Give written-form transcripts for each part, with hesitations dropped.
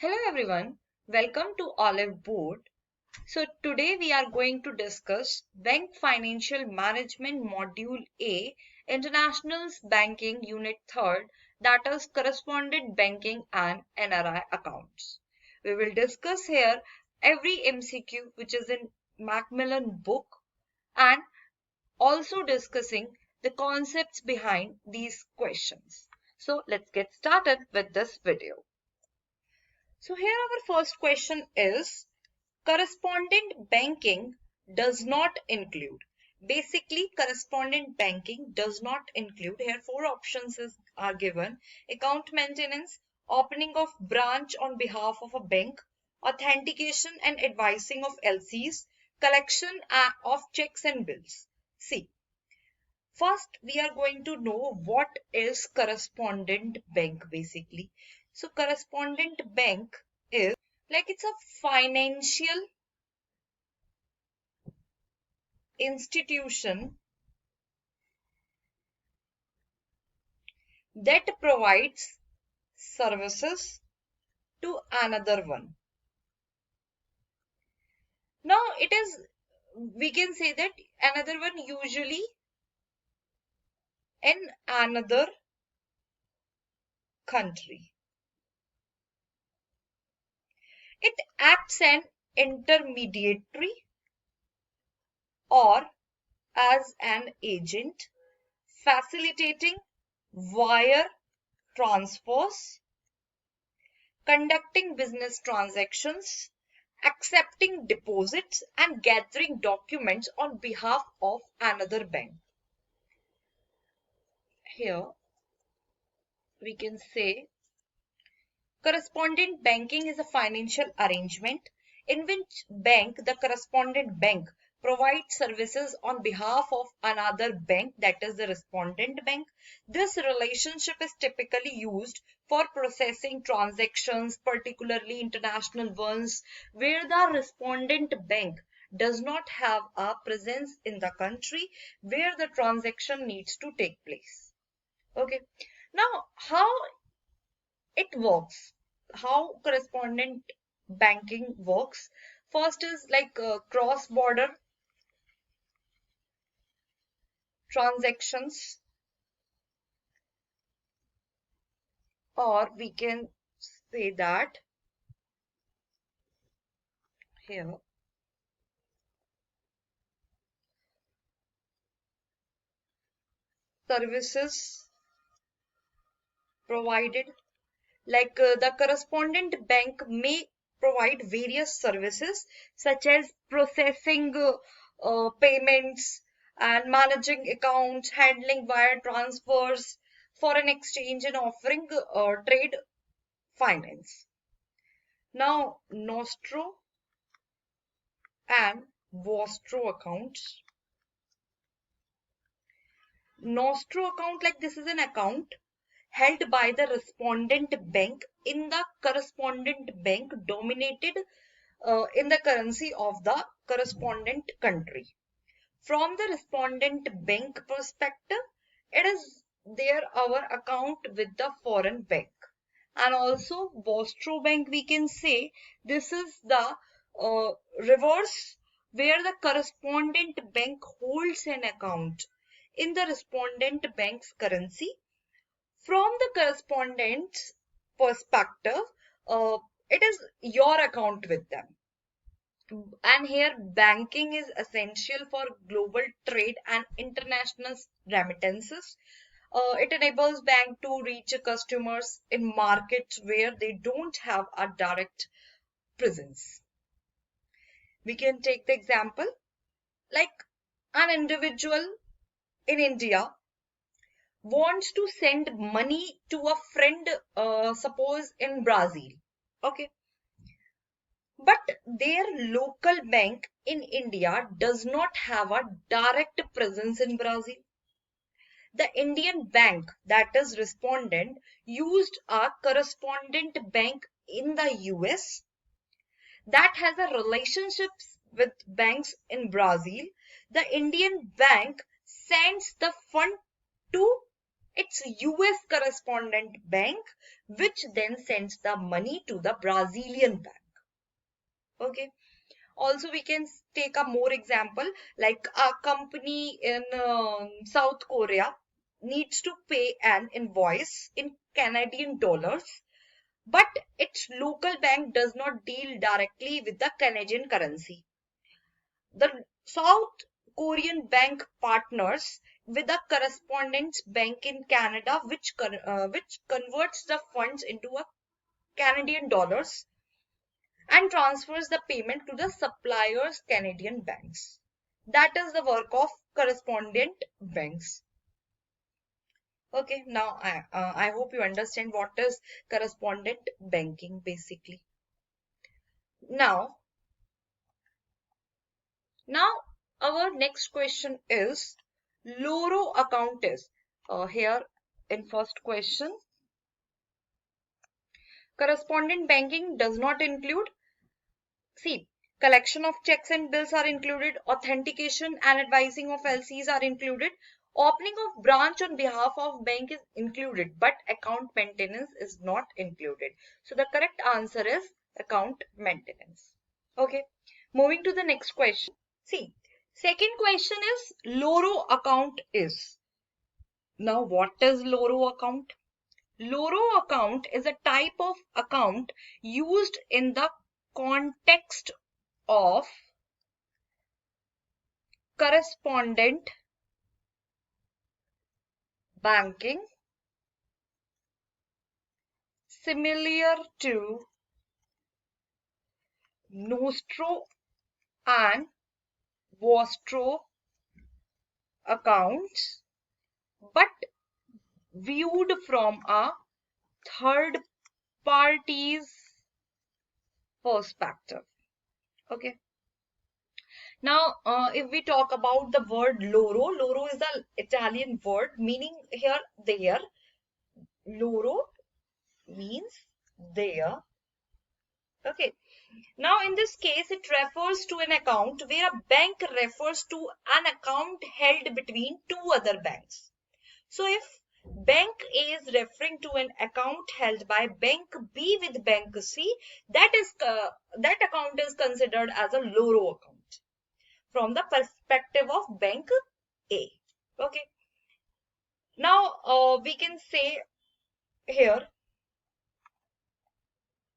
Hello everyone, welcome to Oliveboard. So today we are going to discuss Bank Financial Management Module A, International's Banking Unit 3rd, that is Correspondent Banking and NRI Accounts. We will discuss here every MCQ which is in Macmillan book and also discussing the concepts behind these questions. So let's get started with this video. So here our first question is, correspondent banking does not include. Basically, correspondent banking does not include. Here four options are given. Account maintenance, opening of branch on behalf of a bank, authentication and advising of LCs, collection of checks and bills. See, first we are going to know what is correspondent bank basically. So correspondent bank is like it's a financial institution that provides services to another one. Now we can say that another one usually in another country. It acts an intermediary or as an agent, facilitating wire transfers, conducting business transactions, accepting deposits, and gathering documents on behalf of another bank. Here we can say correspondent banking is a financial arrangement in which the correspondent bank provides services on behalf of another bank, that is the respondent bank. This relationship is typically used for processing transactions, particularly international ones, where the respondent bank does not have a presence in the country where the transaction needs to take place. Okay. Now, how it works, how correspondent banking works. First is like cross-border transactions, or we can say that here services provided, like the correspondent bank may provide various services such as processing payments and managing accounts, handling wire transfers, foreign exchange, and offering trade finance. Now, Nostro and Vostro accounts. Nostro account, like this is an account held by the respondent bank in the correspondent bank dominated in the currency of the correspondent country. From the respondent bank perspective, it is our account with the foreign bank. And also Vostro bank, we can say this is the reverse, where the correspondent bank holds an account in the respondent bank's currency. From the correspondent's perspective, it is your account with them. And here banking is essential for global trade and international remittances. It enables bank to reach customers in markets where they don't have a direct presence. We can take the example like an individual in India wants to send money to a friend, suppose in Brazil. Okay. But their local bank in India does not have a direct presence in Brazil. The Indian bank, that is respondent, used a correspondent bank in the US that has a relationship with banks in Brazil. The Indian bank sends the fund to It's US correspondent bank which then sends the money to the Brazilian bank. Okay. Also, we can take a more example, like a company in South Korea needs to pay an invoice in Canadian dollars, but its local bank does not deal directly with the Canadian currency. The South Korean bank partners with a correspondent bank in Canada, which converts the funds into a Canadian dollars and transfers the payment to the supplier's Canadian banks. That is the work of correspondent banks. Okay, now I hope you understand what is correspondent banking basically. Now our next question is Loro account is. Here in first question, correspondent banking does not include. See, collection of checks and bills are included, authentication and advising of LCs are included, opening of branch on behalf of bank is included, but account maintenance is not included. So the correct answer is account maintenance. Okay, moving to the next question. See, second question is Loro account is. Now what is Loro account? Loro account is a type of account used in the context of correspondent banking, similar to Nostro and Vostro accounts, but viewed from a third party's perspective. Okay. Now, if we talk about the word loro, loro is an Italian word meaning here, there. Loro means there. Okay. Now, in this case, it refers to an account where a bank refers to an account held between two other banks. So, if Bank A is referring to an account held by Bank B with Bank C, that account is considered as a loro account from the perspective of Bank A. Okay. Now, we can say here,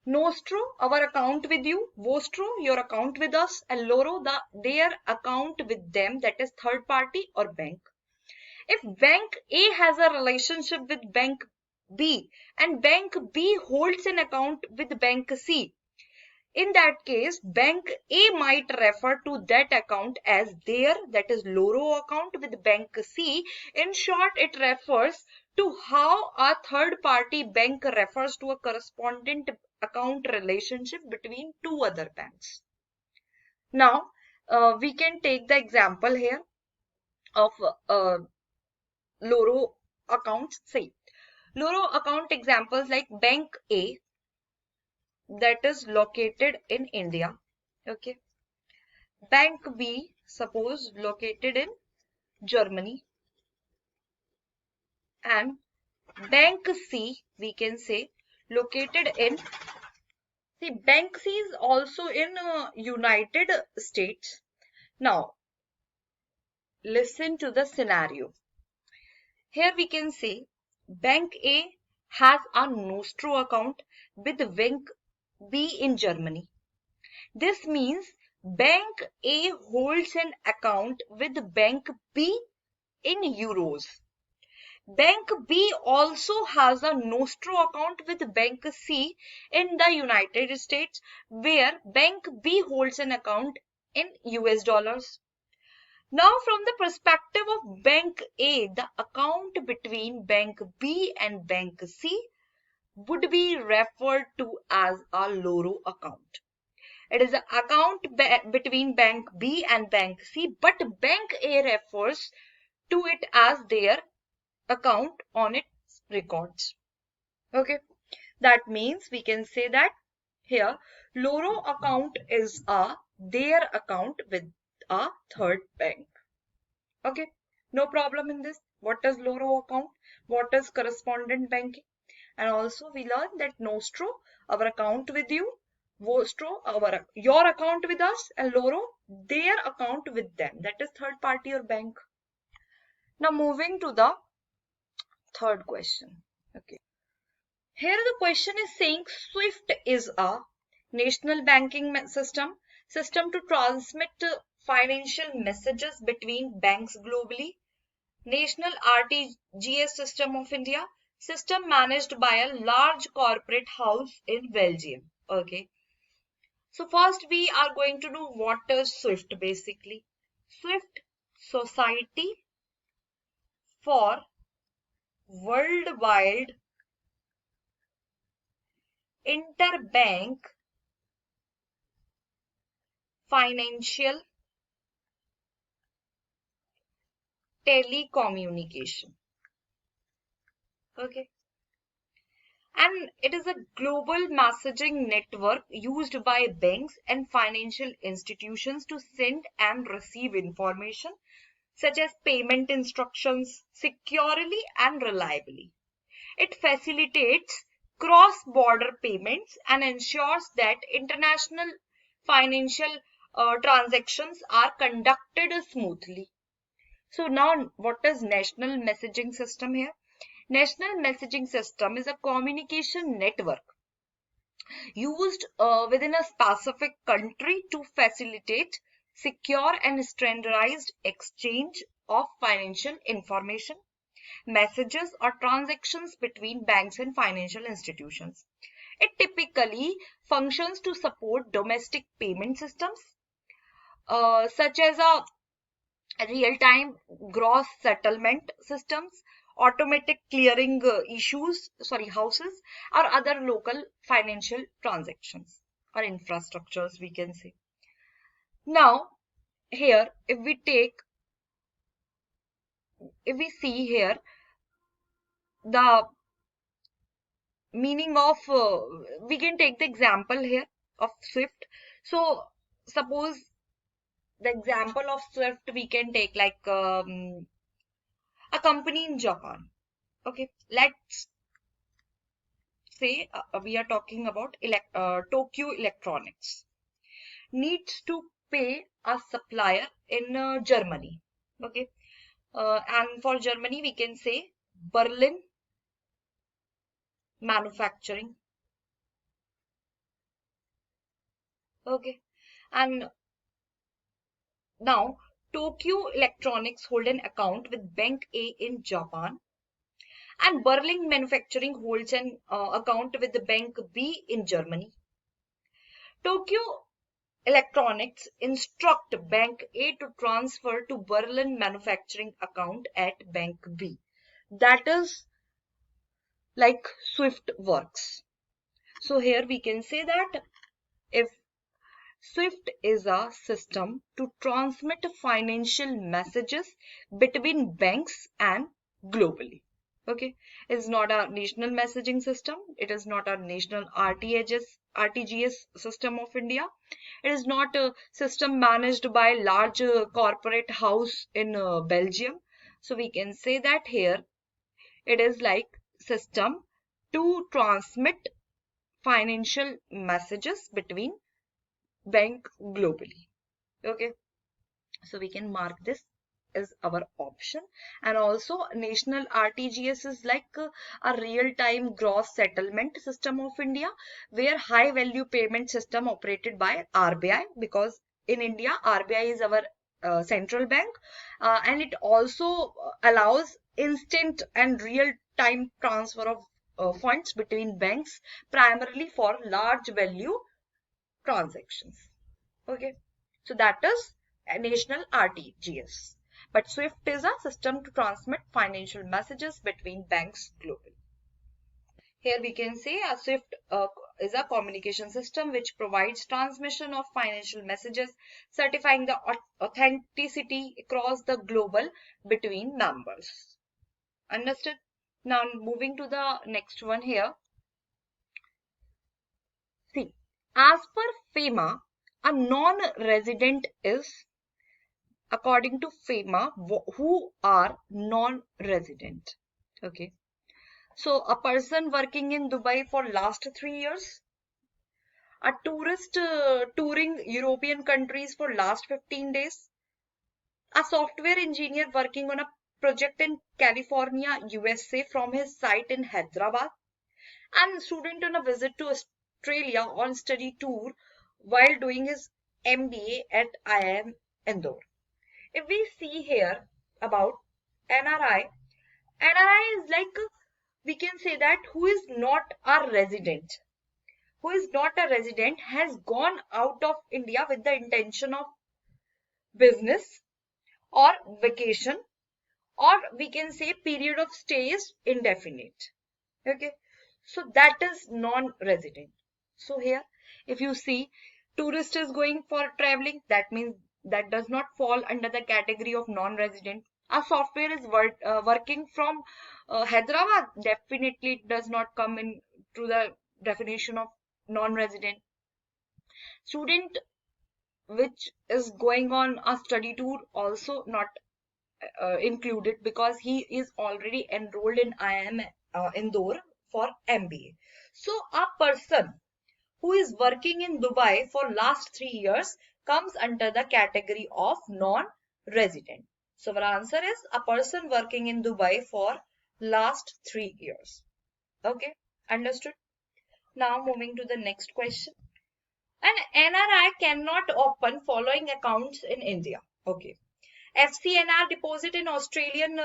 Nostro, our account with you, Vostro, your account with us, and Loro, their account with them, that is third party or bank. If Bank A has a relationship with Bank B and Bank B holds an account with Bank C, in that case, Bank A might refer to that account as their, that is Loro account with Bank C. In short, it refers to how a third party bank refers to a correspondent account relationship between two other banks. Now, we can take the example here of Loro accounts. Say, Loro account examples like Bank A, that is located in India. Okay. Bank B, suppose located in Germany. And Bank C, we can say, located in, see, Bank C is also in United States. Now, listen to the scenario. Here we can say Bank A has a Nostro account with Bank B in Germany. This means Bank A holds an account with Bank B in euros. Bank B also has a Nostro account with Bank C in the United States, where Bank B holds an account in US dollars. Now, from the perspective of Bank A, the account between Bank B and Bank C would be referred to as a Loro account. It is an account between Bank B and Bank C, but Bank A refers to it as their account on its records. Okay, that means we can say that here Loro account is their account with a third bank. Okay, no problem in this. What is Loro account? What is correspondent banking? And also we learned that Nostro, our account with you, Vostro, your account with us, and Loro, their account with them. That is third party or bank. Now moving to the third question. Okay. Here the question is saying SWIFT is a national banking system to transmit financial messages between banks globally. National RTGS system of India, system managed by a large corporate house in Belgium. Okay. So first we are going to do what is SWIFT basically. SWIFT, Society for Worldwide Interbank Financial Telecommunication. Okay. And it is a global messaging network used by banks and financial institutions to send and receive information such as payment instructions securely and reliably. It facilitates cross-border payments and ensures that international financial transactions are conducted smoothly. So now what is national messaging system here? National messaging system is a communication network used within a specific country to facilitate secure and standardized exchange of financial information, messages, or transactions between banks and financial institutions. It typically functions to support domestic payment systems, such as a real-time gross settlement systems, automatic clearing houses, or other local financial transactions or infrastructures, we can say. Now, here, if we see here the meaning of, we can take the example here of SWIFT. So, suppose the example of SWIFT we can take like a company in Japan. Okay, let's say we are talking about Tokyo Electronics needs to pay a supplier in Germany. Okay, and for Germany we can say Berlin Manufacturing. Okay, and now Tokyo Electronics hold an account with Bank A in Japan, and Berlin Manufacturing holds an account with the Bank B in Germany. Tokyo Electronics instruct Bank A to transfer to Berlin Manufacturing account at Bank B. That is like SWIFT works. So here we can say that if SWIFT is a system to transmit financial messages between banks and globally. Okay, it's not a national messaging system. It is not a national RTGS system of India. It is not a system managed by a large corporate house in Belgium. So we can say that here it is like system to transmit financial messages between bank globally. Okay, so we can mark this as our option. And also national RTGS is like a real-time gross settlement system of India, where high value payment system operated by RBI, because in India RBI is our central bank, and it also allows instant and real-time transfer of funds between banks, primarily for large value transactions. Okay, so that is a national RTGS. But SWIFT is a system to transmit financial messages between banks globally. Here we can say a SWIFT is a communication system which provides transmission of financial messages, certifying the authenticity across the global between members. Understood? Now moving to the next one here. See, as per FEMA, a non-resident is according to FEMA, who are non-resident. Okay. So a person working in Dubai for last 3 years, a tourist touring European countries for last 15 days, a software engineer working on a project in California, USA from his site in Hyderabad, and a student on a visit to Australia on study tour while doing his MBA at IIM Indore. If we see here about NRI, NRI is like, we can say that who is not a resident. Who is not a resident has gone out of India with the intention of business or vacation, or we can say period of stay is indefinite. Okay, so that is non-resident. So here if you see tourist is going for traveling, that means that does not fall under the category of non-resident. A software is working from Hyderabad, definitely it does not come in to the definition of non-resident. Student which is going on a study tour also not included, because he is already enrolled in IIM Indore for MBA. So a person who is working in Dubai for last 3 years comes under the category of non-resident. So our answer is a person working in Dubai for last 3 years. Okay, understood? Now moving to the next question. An NRI cannot open following accounts in India. Okay. FCNR deposit in Australian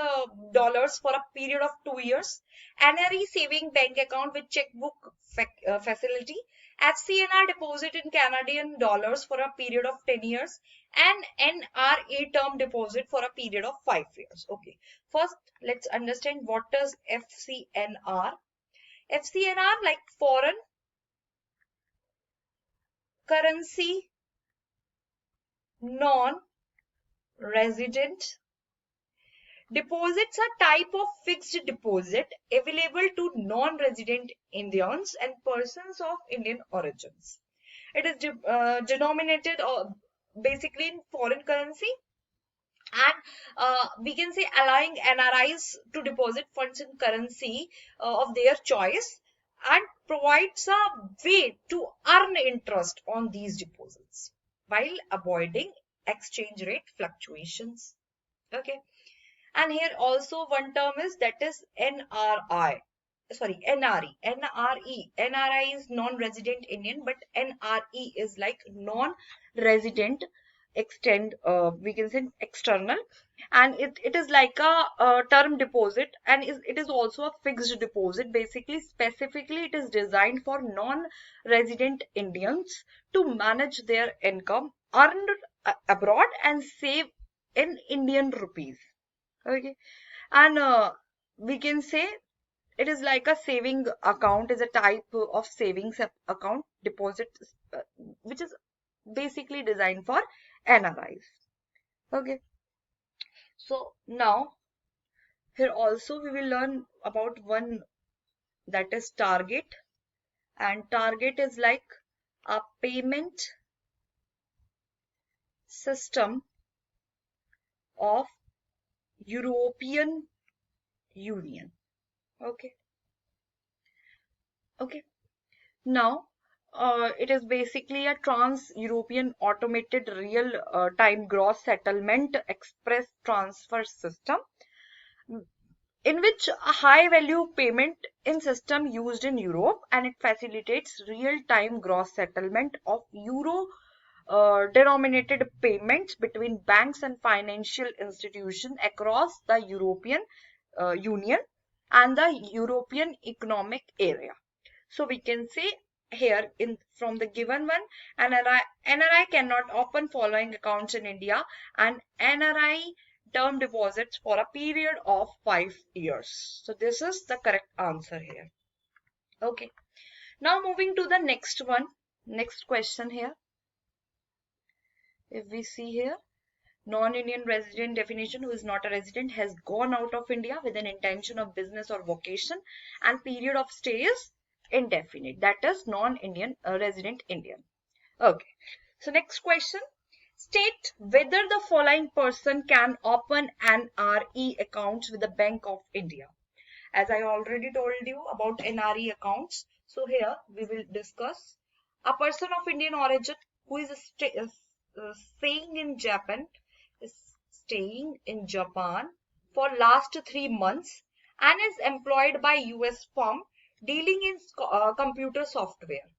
dollars for a period of 2 years, NRE saving bank account with checkbook facility, FCNR deposit in Canadian dollars for a period of 10 years, and NRA term deposit for a period of 5 years. Okay, first let's understand what is FCNR. FCNR like foreign currency non-resident deposits are type of fixed deposit available to non-resident Indians and persons of Indian origins. It is denominated basically in foreign currency, and we can say allowing NRIs to deposit funds in currency of their choice, and provides a way to earn interest on these deposits while avoiding exchange rate fluctuations. Okay. And here also one term is, that is NRI. Sorry, NRE. NRE. NRI is non-resident Indian, but NRE is like non-resident we can say external, and it is like a term deposit, and it is also a fixed deposit. Basically, specifically it is designed for non-resident Indians to manage their income earned abroad and save in Indian rupees. Okay, and we can say it is like a saving account, is a type of savings account deposit, which is basically designed for NRIs. Okay, so now here also we will learn about one, that is target, and target is like a payment system of European Union. Okay. Okay. Now, it is basically a trans-European automated real-time gross settlement express transfer system, in which a high-value payment in system used in Europe, and it facilitates real-time gross settlement of euro denominated payments between banks and financial institutions across the European Union and the European Economic Area. So we can say here from the given one, NRI cannot open following accounts in India, and NRI term deposits for a period of 5 years. So this is the correct answer here. Okay. Now moving to the next one, next question here. If we see here, non-Indian resident definition, who is not a resident, has gone out of India with an intention of business or vocation, and period of stay is indefinite. That is non-Indian resident Indian. Okay. So next question. State whether the following person can open NRE accounts with the Bank of India. As I already told you about NRE accounts, so here we will discuss a person of Indian origin who is staying in Japan, is staying in Japan for last 3 months and is employed by US firm dealing in computer software.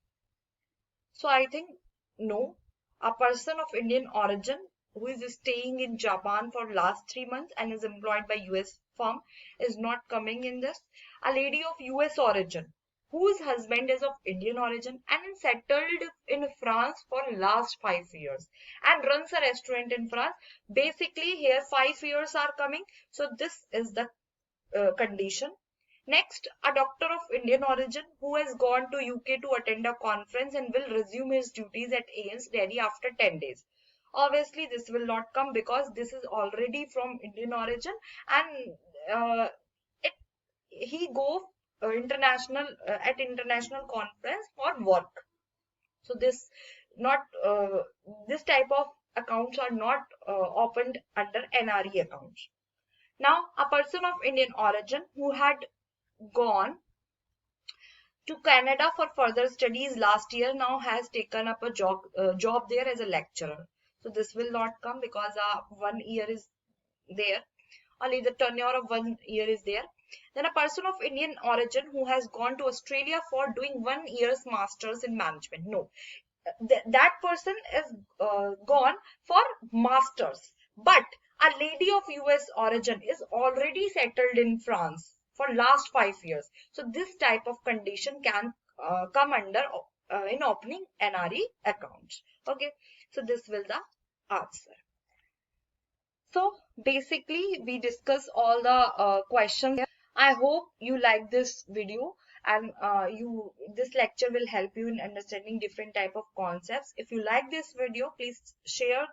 So I think no, a person of Indian origin who is staying in Japan for last 3 months and is employed by US firm is not coming in this. A lady of US origin whose husband is of Indian origin and is settled in France for last 5 years and runs a restaurant in France. Basically here 5 years are coming. So this is the condition. Next, a doctor of Indian origin who has gone to UK to attend a conference and will resume his duties at AIIMS Delhi after 10 days. Obviously, this will not come because this is already from Indian origin and he go international at international conference for work. So this not this type of accounts are not opened under NRE accounts. Now, a person of Indian origin who had gone to Canada for further studies last year now has taken up a job there as a lecturer. So this will not come because 1 year is there. Only the tenure of 1 year is there. Then a person of Indian origin who has gone to Australia for doing 1 year's masters in management. No, that person is gone for masters. But a lady of US origin is already settled in France for last 5 years. So this type of condition can come under in opening NRE accounts. Okay, so this will the answer. So basically we discuss all the questions. I hope you like this video and this lecture will help you in understanding different type of concepts. If you like this video, please share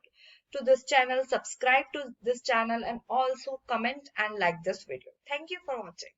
to this channel, subscribe to this channel and also comment and like this video. Thank you for watching.